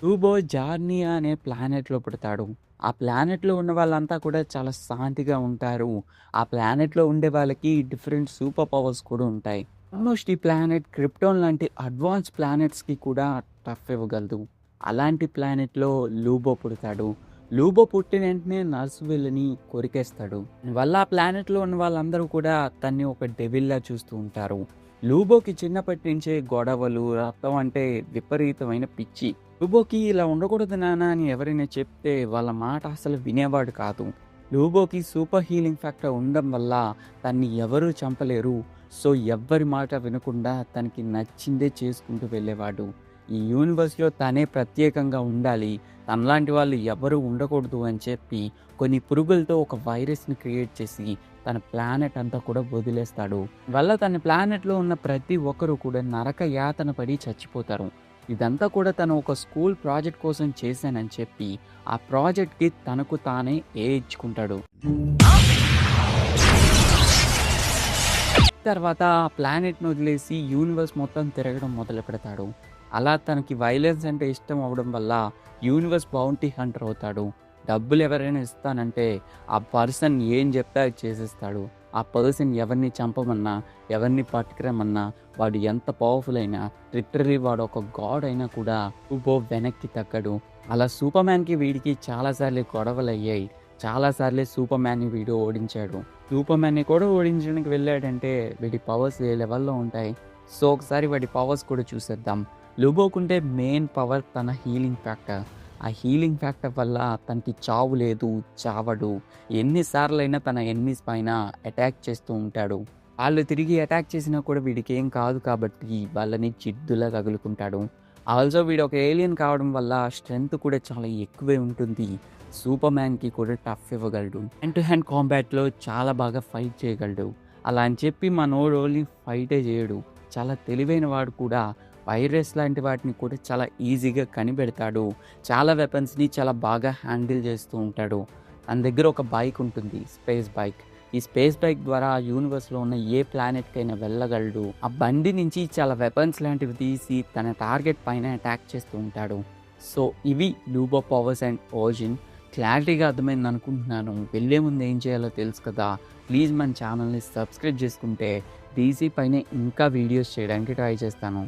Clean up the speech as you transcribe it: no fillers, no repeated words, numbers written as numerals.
టూబో జార్నియా అనే ప్లానెట్‌లో పుడతాడు. ఆ ప్లానెట్‌లో ఉన్న వాళ్ళంతా కూడా చాలా శాంతిగా ఉంటారు. ఆ ప్లానెట్‌లో ఉండే వాళ్ళకి డిఫరెంట్ సూపర్ పవర్స్ కూడా ఉంటాయి. ఆల్మోస్ట్ ఈ ప్లానెట్ క్రిప్టోన్ లాంటి అడ్వాన్స్ ప్లానెట్స్‌కి కూడా టఫ్ ఇవ్వగలదు. అలాంటి ప్లానెట్‌లో లూబో పుడతాడు. లూబో పుట్టిన వెంటనే నర్స్‌విల్‌ని కొరికేస్తాడు. వల్ల ఆ ప్లానెట్‌లో ఉన్న వాళ్ళందరూ కూడా తన్ని ఒక డెవిల్‌లా చూస్తూ ఉంటారు. లూబోకి చిన్నప్పటి నుంచే గొడవలు, రక్తం అంటే విపరీతమైన పిచ్చి. లూబోకి ఇలా ఉండకూడదు నాన్న అని ఎవరైనా చెప్తే వాళ్ళ మాట అసలు వినేవాడు కాదు. లూబోకి సూపర్ హీలింగ్ ఫ్యాక్టర్ ఉండడం వల్ల తన్ని ఎవరూ చంపలేరు. సో ఎవ్వరి మాట వినకుండా తనకి నచ్చిందే చేసుకుంటూ వెళ్ళేవాడు. ఈ యూనివర్స్‌లో తనే ప్రత్యేకంగా ఉండాలి. తనలాంటి వాళ్ళు ఎవరు ఉండకూడదు అని చెప్పి కొన్ని పురుగులతో ఒక వైరస్‌ని క్రియేట్ చేసి తన ప్లానెట్ అంతా కూడా వదిలేస్తాడు. వల్ల తన ప్లానెట్‌లో ఉన్న ప్రతి ఒక్కరు కూడా నరక యాతన పడి చచ్చిపోతారు. ఇదంతా కూడా తను ఒక స్కూల్ ప్రాజెక్ట్ కోసం చేశానని చెప్పి, ఆ ప్రాజెక్ట్‌కి తనకు తానే ఇచ్చుకుంటాడు. తర్వాత ఆ ప్లానెట్‌ని వదిలేసి యూనివర్స్ మొత్తం తిరగడం మొదలుపెడతాడు. అలా తనకి వైలెన్స్ అంటే ఇష్టం అవ్వడం వల్ల యూనివర్స్ బౌంటీ హంటర్ అవుతాడు. డబ్బులు ఎవరైనా ఇస్తానంటే ఆ పర్సన్ ఏం చెప్తే అది చేసేస్తాడు. ఆ పర్సన్ ఎవరిని చంపమన్నా, ఎవరిని పట్టుకురమ్మన్నా, వాడు ఎంత పవర్‌ఫుల్ అయినా, లిటరల్లీ వాడు ఒక గాడ్ అయినా కూడా టూబో వెనక్కి తగ్గడు. అలా సూపర్‌మ్యాన్‌కి వీడికి చాలా సార్లు గొడవలయ్యాయి. చాలా సార్లే సూపర్‌మ్యాన్‌ని వీడు ఓడించాడు. సూపర్‌మ్యాన్‌ని కూడా ఓడించడానికి వెళ్ళాడంటే వీడి పవర్స్ ఏ లెవెల్‌లో ఉంటాయి. సో, ఒకసారి వాడి పవర్స్ కూడా చూసేద్దాం. లుబోకుంటే మెయిన్ పవర్ తన హీలింగ్ ఫ్యాక్టర్. ఆ హీలింగ్ ఫ్యాక్టర్ వల్ల తనకి చావు లేదు, చావడు. ఎన్ని సార్లైనా తన ఎనిమీస్ పైన అటాక్ చేస్తూ ఉంటాడు. ఆళ్ళు తిరిగి అటాక్ చేసినా కూడా వీడికేం కాదు కాబట్టి వాళ్ళని జిడ్డులా తగులుకుంటాడు. ఆల్సో వీడు ఒక ఏలియన్ కావడం వల్ల స్ట్రెంత్ కూడా చాలా ఎక్కువే ఉంటుంది. సూపర్ మ్యాన్‌కి కూడా టఫ్ ఇవ్వగలడు. హ్యాండ్ టు హ్యాండ్ కాంబాట్‌లో చాలా బాగా ఫైట్ చేయగలడు. అలా అని చెప్పి మనోడు ఓన్లీ ఫైటే చేయడు. చాలా తెలివైన వాడు కూడా. వైరస్ లాంటి వాటిని కూడా చాలా ఈజీగా కనిపెడతాడు. చాలా వెపన్స్‌ని చాలా బాగా హ్యాండిల్ చేస్తూ ఉంటాడు. తన దగ్గర ఒక బైక్ ఉంటుంది. Space bike. ఈ స్పేస్ బైక్ ద్వారా యూనివర్స్‌లో ఉన్న ఏ ప్లానెట్‌కైనా వెళ్ళగలడు. ఆ బండి నుంచి చాలా వెపన్స్ లాంటివి తీసి తన టార్గెట్ పైన అటాక్ చేస్తూ ఉంటాడు. సో, ఇవి లూబో పవర్స్ అండ్ ఒరిజిన్. క్లారిటీగా అర్థమైంది అనుకుంటున్నాను. వెళ్ళే ముందు ఏం చేయాలో తెలుసు కదా! ప్లీజ్ మన ఛానల్‌ని సబ్స్క్రైబ్ చేసుకుంటే డీసీ పైనే ఇంకా వీడియోస్ చేయడానికి ట్రై చేస్తాను.